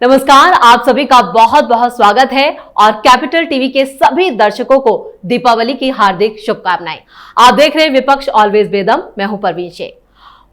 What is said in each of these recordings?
नमस्कार, आप सभी का बहुत बहुत स्वागत है और कैपिटल टीवी के सभी दर्शकों को दीपावली की हार्दिक शुभकामनाएं। आप देख रहे हैं विपक्ष ऑलवेज बेदम। मैं हूं परवीन शेख।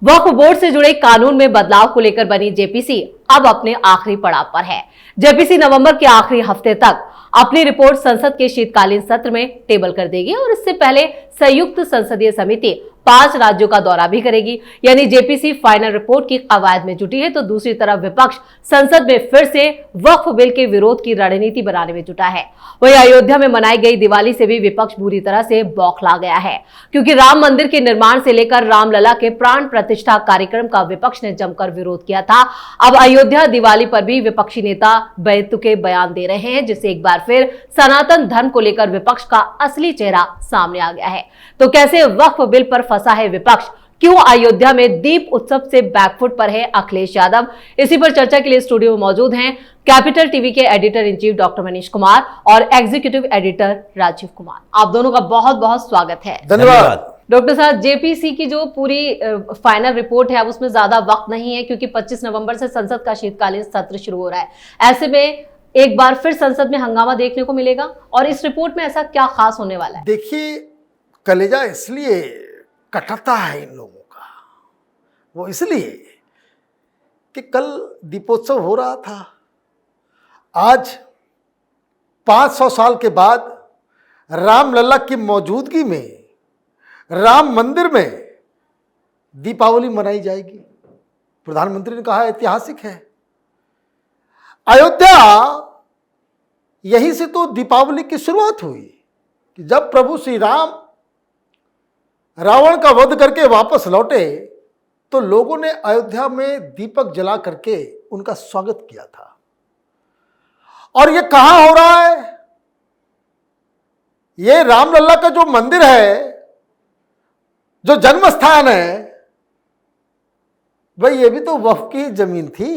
वक्फ बोर्ड से जुड़े कानून में बदलाव को लेकर बनी जेपीसी अब अपने आखिरी पड़ाव पर है। जेपीसी नवंबर के आखिरी हफ्ते तक अपनी रिपोर्ट संसद के शीतकालीन सत्र में टेबल कर देगी और इससे पहले संयुक्त संसदीय समिति 5 राज्यों का दौरा भी करेगी। यानी जेपीसी फाइनल रिपोर्ट की कवायद में जुटी है, तो दूसरी तरफ विपक्ष संसद में फिर से वक्फ बिल के विरोध की रणनीति बनाने में जुटा है। वहीं अयोध्या में मनाई गई दिवाली से भी विपक्ष बुरी तरह से बौखला गया है, क्योंकि राम मंदिर के निर्माण से लेकर रामलला के प्राण प्रतिष्ठा कार्यक्रम का विपक्ष ने जमकर विरोध किया था। अब अयोध्या दिवाली पर भी विपक्षी नेता बेतुके बयान दे रहे हैं, जिससे एक बार फिर सनातन धर्म को लेकर विपक्ष का असली चेहरा सामने आ गया है। तो कैसे वक्फ बिल पर फंसा है विपक्ष, क्यों अयोध्या में दीप उत्सव से बैकफुट पर है अखिलेश यादव, इसी पर चर्चा के लिए स्टूडियो में मौजूद हैं कैपिटल टीवी के editor in chief doctor Manish Kumar और एग्जीक्यूटिव एडिटर राजीव कुमार। आप दोनों का बहुत बहुत स्वागत है। धन्यवाद। डॉक्टर साहब, जेपीसी की जो पूरी फाइनल रिपोर्ट है, अब उसमें ज्यादा वक्त नहीं है, क्योंकि 25 नवंबर से संसद का शीतकालीन सत्र शुरू हो रहा है। ऐसे में एक बार फिर संसद में हंगामा देखने को मिलेगा, और इस रिपोर्ट में ऐसा क्या खास होने वाला है? देखिए, कलेजा इसलिए कटता है इन लोगों का, वो इसलिए कि कल दीपोत्सव हो रहा था। आज 500 साल के बाद रामलला की मौजूदगी में राम मंदिर में दीपावली मनाई जाएगी। प्रधानमंत्री ने कहा ऐतिहासिक है। अयोध्या, यहीं से तो दीपावली की शुरुआत हुई कि जब प्रभु श्री राम रावण का वध करके वापस लौटे तो लोगों ने अयोध्या में दीपक जला करके उनका स्वागत किया था। और ये कहां हो रहा है? ये रामलला का जो मंदिर है, जो जन्म स्थान है, भाई ये भी तो वक्फ की जमीन थी।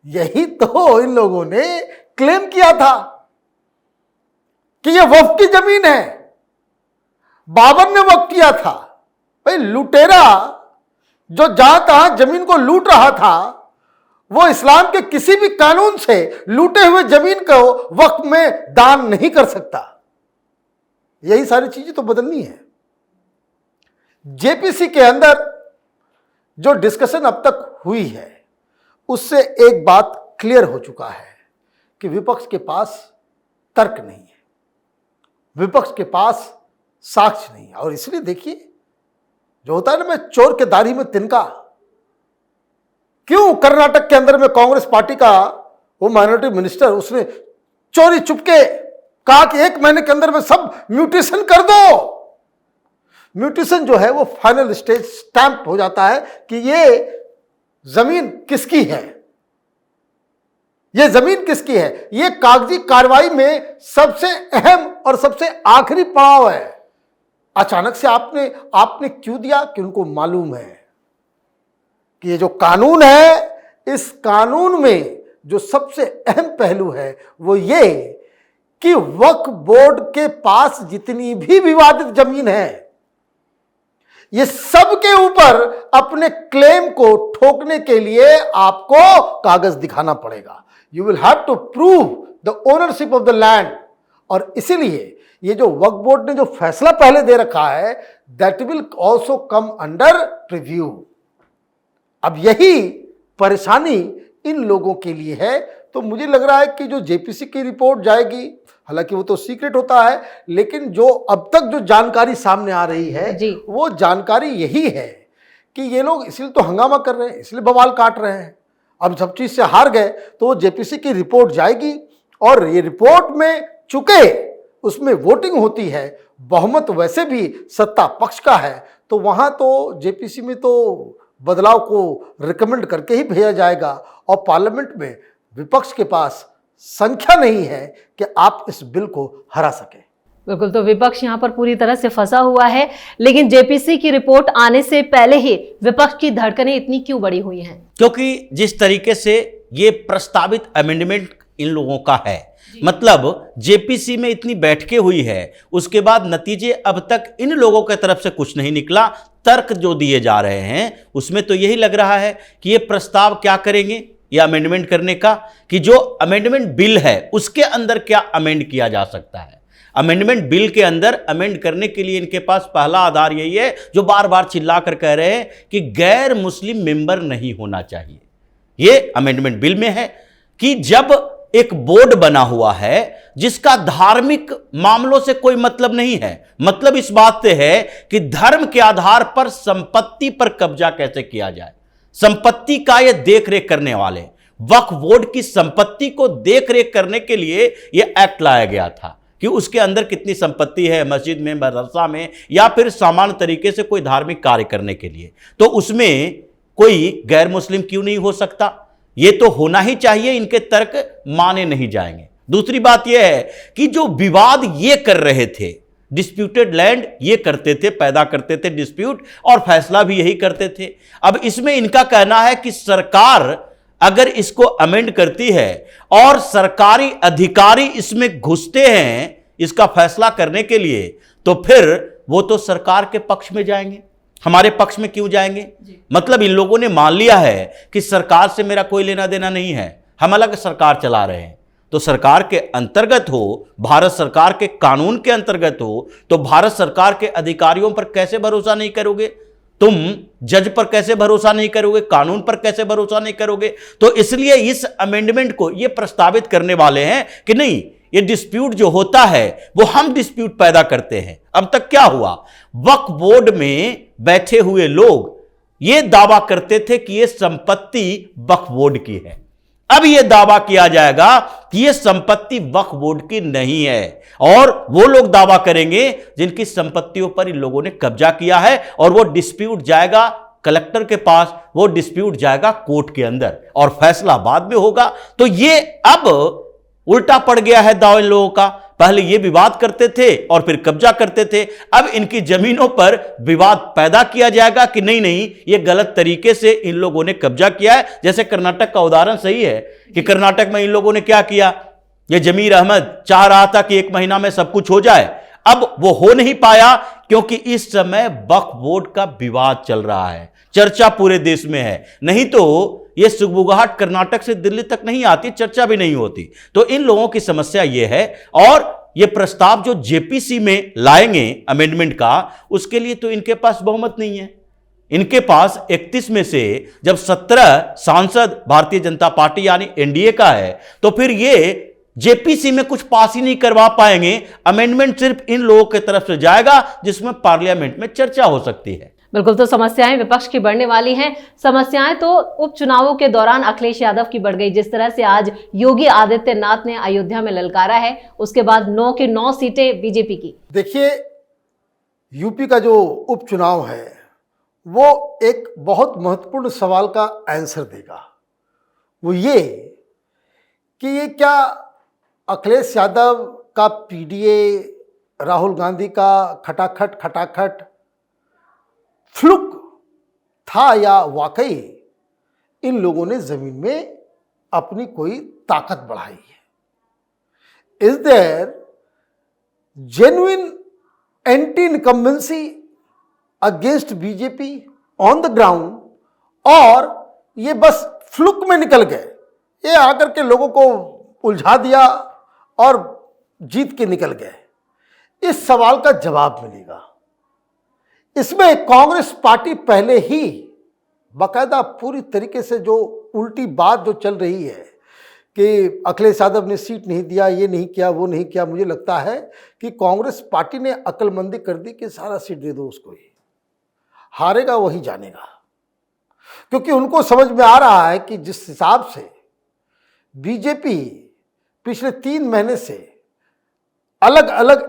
यही तो इन लोगों ने क्लेम किया था कि ये वक्फ की जमीन है। बाबर ने वक्फ किया था। भाई लुटेरा जो जहां तहां जमीन को लूट रहा था, वो इस्लाम के किसी भी कानून से लूटे हुए जमीन को वक्फ में दान नहीं कर सकता। यही सारी चीजें तो बदलनी है। जेपीसी के अंदर जो डिस्कशन अब तक हुई है, उससे एक बात क्लियर हो चुका है कि विपक्ष के पास तर्क नहीं है, विपक्ष के पास साक्ष्य नहीं है। और इसलिए देखिए, जो होता है ना, मैं चोर के दाढ़ी में तिनका। क्यों कर्नाटक के अंदर में कांग्रेस पार्टी का वो माइनॉरिटी मिनिस्टर, उसने चोरी चुपके कहा कि 1 महीने के अंदर में सब म्यूटेशन कर दो। म्यूटेशन जो है वो फाइनल स्टेज स्टैंप हो जाता है कि ये जमीन किसकी है, ये जमीन किसकी है। ये कागजी कार्रवाई में सबसे अहम और सबसे आखिरी पड़ाव है। अचानक से आपने क्यों दिया? कि उनको मालूम है कि ये जो कानून है, इस कानून में जो सबसे अहम पहलू है वो ये कि वक्फ बोर्ड के पास जितनी भी विवादित जमीन है, ये सब के ऊपर अपने क्लेम को ठोकने के लिए आपको कागज दिखाना पड़ेगा। You will have to prove the ownership of the land. और इसीलिए ये जो वक्फ बोर्ड ने जो फैसला पहले दे रखा है, that will also come under preview. अब यही परेशानी इन लोगों के लिए है। तो मुझे लग रहा है कि जो जेपीसी की रिपोर्ट जाएगी, हालांकि वो तो सीक्रेट होता है, लेकिन जो अब तक जो जानकारी सामने आ रही है वो जानकारी यही है कि ये लोग इसलिए तो हंगामा कर रहे हैं, इसलिए बवाल काट रहे हैं। अब सब चीज से हार गए तो जेपीसी की रिपोर्ट जाएगी, और ये रिपोर्ट में चूंकि उसमें वोटिंग होती है, बहुमत वैसे भी सत्ता पक्ष का है, तो वहां तो जेपीसी में तो बदलाव को रिकमेंड करके ही भेजा जाएगा। और पार्लियामेंट में विपक्ष के पास संख्या नहीं है कि आप इस बिल को हरा सके। बिल्कुल, तो विपक्ष यहाँ पर पूरी तरह से फंसा हुआ है। लेकिन जेपीसी की रिपोर्ट आने से पहले ही विपक्ष की धड़कनें इतनी क्यों बढ़ी हुई हैं? क्योंकि जिस तरीके से ये प्रस्तावित अमेंडमेंट इन लोगों का है, मतलब जेपीसी में इतनी बैठकें हुई है, उसके बाद नतीजे अब तक इन लोगों की तरफ से कुछ नहीं निकला। तर्क जो दिए जा रहे हैं उसमें तो यही लग रहा है कि ये प्रस्ताव क्या करेंगे, यह अमेंडमेंट करने का कि जो अमेंडमेंट बिल है उसके अंदर क्या अमेंड किया जा सकता है। अमेंडमेंट बिल के अंदर अमेंड करने के लिए इनके पास पहला आधार यही है जो बार बार चिल्ला कर कह रहे हैं कि गैर मुस्लिम मेंबर नहीं होना चाहिए। यह अमेंडमेंट बिल में है कि जब एक बोर्ड बना हुआ है जिसका धार्मिक मामलों से कोई मतलब नहीं है, मतलब इस बात से है कि धर्म के आधार पर संपत्ति पर कब्जा कैसे किया जाए, संपत्ति का यह देखरेख करने वाले वक्फ बोर्ड की संपत्ति को देखरेख करने के लिए यह एक्ट लाया गया था कि उसके अंदर कितनी संपत्ति है मस्जिद में, मदरसा में या फिर सामान्य तरीके से कोई धार्मिक कार्य करने के लिए, तो उसमें कोई गैर मुस्लिम क्यों नहीं हो सकता। ये तो होना ही चाहिए, इनके तर्क माने नहीं जाएंगे। दूसरी बात यह है कि जो विवाद ये कर रहे थे, डिस्प्यूटेड लैंड ये करते थे, पैदा करते थे डिस्प्यूट और फैसला भी यही करते थे। अब इसमें इनका कहना है कि सरकार अगर इसको अमेंड करती है और सरकारी अधिकारी इसमें घुसते हैं इसका फैसला करने के लिए, तो फिर वो तो सरकार के पक्ष में जाएंगे, हमारे पक्ष में क्यों जाएंगे। मतलब इन लोगों ने मान लिया है कि सरकार से मेरा कोई लेना देना नहीं है, हम अलग सरकार चला रहे हैं। तो सरकार के अंतर्गत हो, भारत सरकार के कानून के अंतर्गत हो, तो भारत सरकार के अधिकारियों पर कैसे भरोसा नहीं करोगे, तुम जज पर कैसे भरोसा नहीं करोगे, कानून पर कैसे भरोसा नहीं करोगे। तो इसलिए इस अमेंडमेंट को ये प्रस्तावित करने वाले हैं कि नहीं, ये डिस्प्यूट जो होता है वो हम डिस्प्यूट पैदा करते हैं। अब तक क्या हुआ, वक्फ बोर्ड में बैठे हुए लोग ये दावा करते थे कि ये संपत्ति वक्फ बोर्ड की है, अब यह दावा किया जाएगा कि यह संपत्ति वक्फ बोर्ड की नहीं है और वो लोग दावा करेंगे जिनकी संपत्तियों पर इन लोगों ने कब्जा किया है और वो डिस्प्यूट जाएगा कलेक्टर के पास, वो डिस्प्यूट जाएगा कोर्ट के अंदर और फैसला बाद में होगा। तो ये अब उल्टा पड़ गया है दाव इन लोगों का। पहले ये विवाद करते थे और फिर कब्जा करते थे, अब इनकी जमीनों पर विवाद पैदा किया जाएगा कि नहीं नहीं ये गलत तरीके से इन लोगों ने कब्जा किया है। जैसे कर्नाटक का उदाहरण सही है कि कर्नाटक में इन लोगों ने क्या किया, ये जमीर अहमद चाह रहा था कि 1 महीना में सब कुछ हो जाए, अब वो हो नहीं पाया क्योंकि इस समय वक्फ बोर्ड का विवाद चल रहा है, चर्चा पूरे देश में है। नहीं तो ये सुगबुगाहट कर्नाटक से दिल्ली तक नहीं आती, चर्चा भी नहीं होती। तो इन लोगों की समस्या ये है और ये प्रस्ताव जो जेपीसी में लाएंगे अमेंडमेंट का, उसके लिए तो इनके पास बहुमत नहीं है। इनके पास 31 में से जब 17 सांसद भारतीय जनता पार्टी यानी एनडीए का है, तो फिर ये जेपीसी में कुछ पास ही नहीं करवा पाएंगे। अमेंडमेंट सिर्फ इन लोगों की तरफ से जाएगा जिसमें पार्लियामेंट में चर्चा हो सकती है। बिल्कुल, तो समस्याएं विपक्ष की बढ़ने वाली हैं। समस्याएं तो उपचुनावों के दौरान अखिलेश यादव की बढ़ गई। जिस तरह से आज योगी आदित्यनाथ ने अयोध्या में ललकारा है, उसके बाद 9 की 9 सीटें बीजेपी की। देखिए, यूपी का जो उपचुनाव है वो एक बहुत महत्वपूर्ण सवाल का आंसर देगा। वो ये कि ये क्या अखिलेश यादव का पीडीए, राहुल गांधी का खटाखट फ्लुक था या वाकई इन लोगों ने जमीन में अपनी कोई ताकत बढ़ाई है। Is there genuine anti incumbency against BJP on the ground, और ये बस फ्लुक में निकल गए, ये आकर के लोगों को उलझा दिया और जीत के निकल गए। इस सवाल का जवाब मिलेगा। इसमें कांग्रेस पार्टी पहले ही बाकायदा पूरी तरीके से जो उल्टी बात जो चल रही है कि अखिलेश यादव ने सीट नहीं दिया, ये नहीं किया, वो नहीं किया, मुझे लगता है कि कांग्रेस पार्टी ने अक्लमंदी कर दी कि सारा सीट दे दो उसको, ही हारेगा वही जानेगा। क्योंकि उनको समझ में आ रहा है कि जिस हिसाब से बीजेपी पिछले 3 महीने से अलग अलग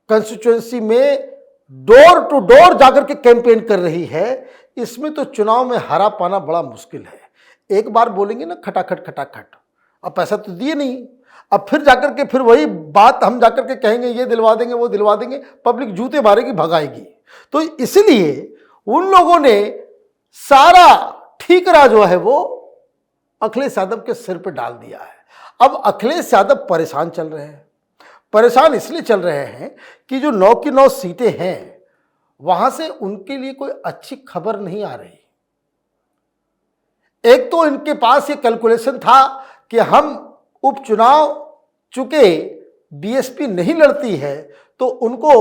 कंस्टिट्यूएंसी में डोर टू डोर जाकर के कैंपेन कर रही है, इसमें तो चुनाव में हरा पाना बड़ा मुश्किल है। एक बार बोलेंगे ना खटाखट, अब पैसा तो दिए नहीं, अब फिर जाकर के फिर वही बात हम जाकर के कहेंगे ये दिलवा देंगे, वो दिलवा देंगे, पब्लिक जूते मारेगी, भगाएगी। तो इसलिए उन लोगों ने सारा ठीकरा जो है वो अखिलेश यादव के सिर पे डाल दिया है। अब अखिलेश यादव परेशान चल रहे हैं। परेशान इसलिए चल रहे हैं कि जो 9 की 9 सीटें हैं वहां से उनके लिए कोई अच्छी खबर नहीं आ रही। एक तो इनके पास ये कैलकुलेशन था कि हम उपचुनाव चूंकि बीएसपी नहीं लड़ती है तो उनको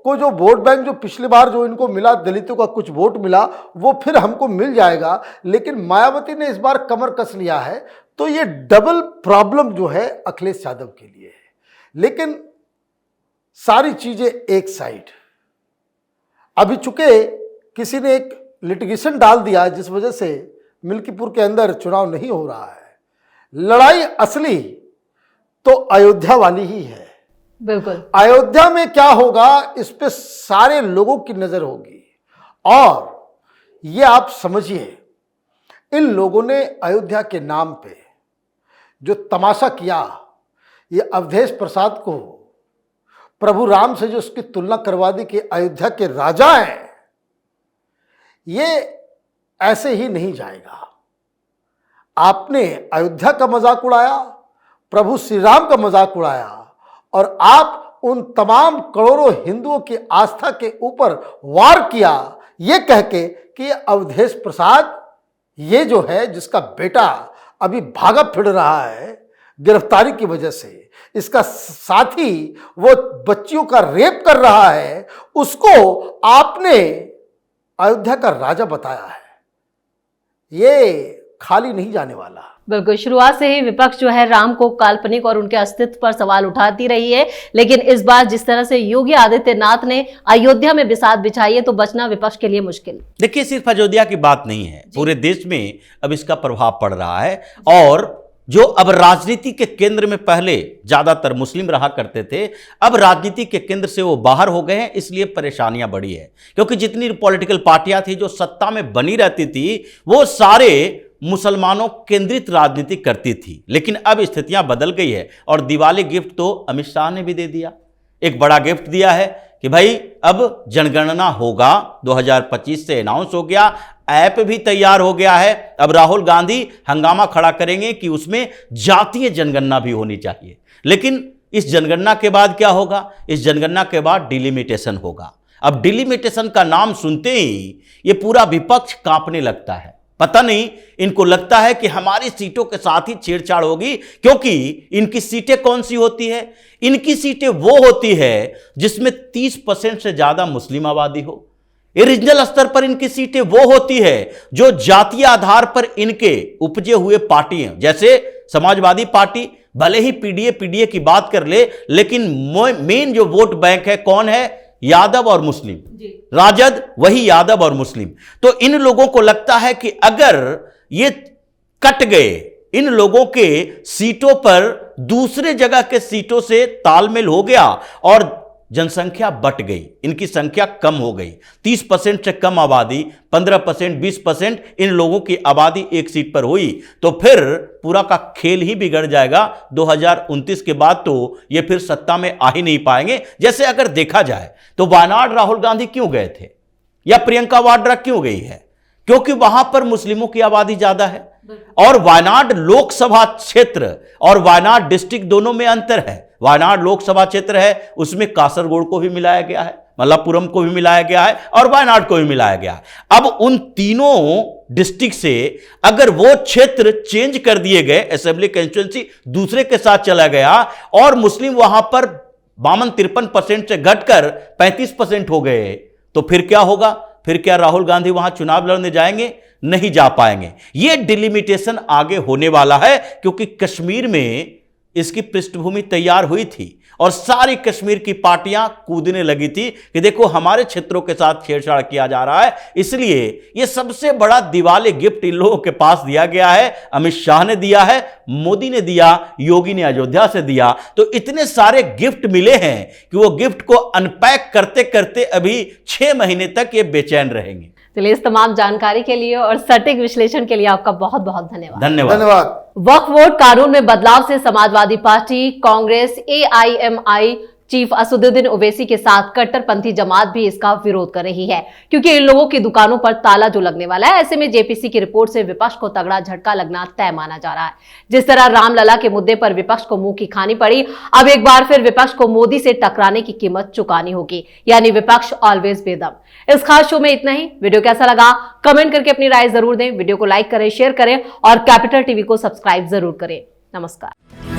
को जो वोट बैंक जो पिछली बार जो इनको मिला, दलितों का कुछ वोट मिला, वो फिर हमको मिल जाएगा। लेकिन मायावती ने इस बार कमर कस लिया है, तो ये डबल प्रॉब्लम जो है अखिलेश यादव के लिए है। लेकिन सारी चीजें एक साइड, अभी चूंकि किसी ने एक लिटिगेशन डाल दिया जिस वजह से मिल्कीपुर के अंदर चुनाव नहीं हो रहा है, लड़ाई असली तो अयोध्या वाली ही है। बिल्कुल, अयोध्या में क्या होगा इस पे सारे लोगों की नजर होगी। और ये आप समझिए, इन लोगों ने अयोध्या के नाम पे जो तमाशा किया, ये अवधेश प्रसाद को प्रभु राम से जो उसकी तुलना करवा दी कि अयोध्या के राजा हैं, ये ऐसे ही नहीं जाएगा। आपने अयोध्या का मजाक उड़ाया, प्रभु श्री राम का मजाक उड़ाया, और आप उन तमाम करोड़ों हिंदुओं की आस्था के ऊपर वार किया, ये कह के कि ये अवधेश प्रसाद ये जो है जिसका बेटा अभी भागा फिर रहा है गिरफ्तारी की वजह से, इसका साथी वो बच्चियों का रेप कर रहा है, उसको आपने अयोध्या का राजा बताया है। ये खाली नहीं जाने वाला। बिल्कुल, शुरुआत से ही विपक्ष जो है राम को काल्पनिक और उनके अस्तित्व पर सवाल उठाती रही है, लेकिन इस बार जिस तरह से योगी आदित्यनाथ ने अयोध्या में बिसात बिछाई है तो बचना विपक्ष के लिए मुश्किल। देखिए, सिर्फ अयोध्या की बात नहीं है, पूरे देश में अब इसका प्रभाव पड़ रहा है। और जो अब राजनीति के केंद्र में पहले ज्यादातर मुस्लिम रहा करते थे, अब राजनीति के केंद्र से वो बाहर हो गए हैं, इसलिए परेशानियां बढ़ी है। क्योंकि जितनी पॉलिटिकल पार्टियां थी जो सत्ता में बनी रहती थी, वो सारे मुसलमानों केंद्रित राजनीति करती थी। लेकिन अब स्थितियां बदल गई है और दिवाली गिफ्ट तो अमित शाह ने भी दे दिया, एक बड़ा गिफ्ट दिया है कि भाई अब जनगणना होगा, 2025 से अनाउंस हो गया, ऐप भी तैयार हो गया है। अब राहुल गांधी हंगामा खड़ा करेंगे कि उसमें जातीय जनगणना भी होनी चाहिए। लेकिन इस जनगणना के बाद क्या होगा? इस जनगणना के बाद डिलिमिटेशन होगा। अब डिलिमिटेशन का नाम सुनते ही ये पूरा विपक्ष कांपने लगता है। पता नहीं, इनको लगता है कि हमारी सीटों के साथ ही छेड़छाड़ होगी, क्योंकि इनकी सीटें कौन सी होती है? इनकी सीटें वो होती है जिसमें 30% से ज्यादा मुस्लिम आबादी हो। रीजनल स्तर पर इनकी सीटें वो होती है जो जातीय आधार पर इनके उपजे हुए पार्टी हैं, जैसे समाजवादी पार्टी भले ही पीडीए की बात कर ले, लेकिन मेन जो वोट बैंक है कौन है? यादव और मुस्लिम। राजद वही यादव और मुस्लिम। तो इन लोगों को लगता है कि अगर ये कट गए, इन लोगों के सीटों पर दूसरे जगह के सीटों से तालमेल हो गया और जनसंख्या बट गई, इनकी संख्या कम हो गई, 30% से कम आबादी, 15%, 20% इन लोगों की आबादी एक सीट पर हुई, तो फिर पूरा का खेल ही बिगड़ जाएगा। 2029 के बाद तो ये फिर सत्ता में आ ही नहीं पाएंगे। जैसे अगर देखा जाए तो वायनाड राहुल गांधी क्यों गए थे या प्रियंका वाड्रा क्यों गई है? क्योंकि वहां पर मुस्लिमों की आबादी ज्यादा है। और वायनाड लोकसभा क्षेत्र और वायनाड डिस्ट्रिक्ट दोनों में अंतर है। वायनाड लोकसभा क्षेत्र है, उसमें कासरगोड को भी मिलाया गया है, मल्लापुरम को भी मिलाया गया है और वायनाड को भी मिलाया गया है। अब उन तीनों डिस्ट्रिक्ट से अगर वो क्षेत्र चेंज कर दिए गए, असेंबली कंस्टिट्यूएंसी दूसरे के साथ चला गया और मुस्लिम वहां पर 52-53% से घटकर 35% हो गए, तो फिर क्या होगा? फिर क्या राहुल गांधी वहां चुनाव लड़ने जाएंगे? नहीं जा पाएंगे। यह डिलिमिटेशन आगे होने वाला है, क्योंकि कश्मीर में इसकी पृष्ठभूमि तैयार हुई थी और सारी कश्मीर की पार्टियां कूदने लगी थी कि देखो हमारे क्षेत्रों के साथ छेड़छाड़ किया जा रहा है। इसलिए यह सबसे बड़ा दिवाली गिफ्ट इन लोगों के पास दिया गया है। अमित शाह ने दिया है, मोदी ने दिया, योगी ने अयोध्या से दिया। तो इतने सारे गिफ्ट मिले हैं कि वो गिफ्ट को अनपैक करते करते अभी 6 महीने तक ये बेचैन रहेंगे। चलिए, इस तमाम जानकारी के लिए और सटीक विश्लेषण के लिए आपका बहुत बहुत धन्यवाद। धन्यवाद। वक्फ बोर्ड कानून में बदलाव से Samajwadi party, Congress, AIMI chief Asaduddin Owaisi के साथ कट्टरपंथी जमात भी इसका विरोध कर रही है, क्योंकि इन लोगों की दुकानों पर ताला जो लगने वाला है। ऐसे में जेपीसी की रिपोर्ट से विपक्ष को तगड़ा झटका लगना तय माना जा रहा है। जिस तरह रामलला के मुद्दे पर विपक्ष को मुंह की खानी पड़ी, अब एक बार फिर विपक्ष को मोदी से टकराने की कीमत चुकानी होगी, यानी विपक्ष ऑलवेज बेदम। इस खास शो में इतना ही। वीडियो कैसा लगा कमेंट करके अपनी राय जरूर दें। वीडियो को लाइक करें, शेयर करें और कैपिटल टीवी को सब्सक्राइब जरूर करें। नमस्कार।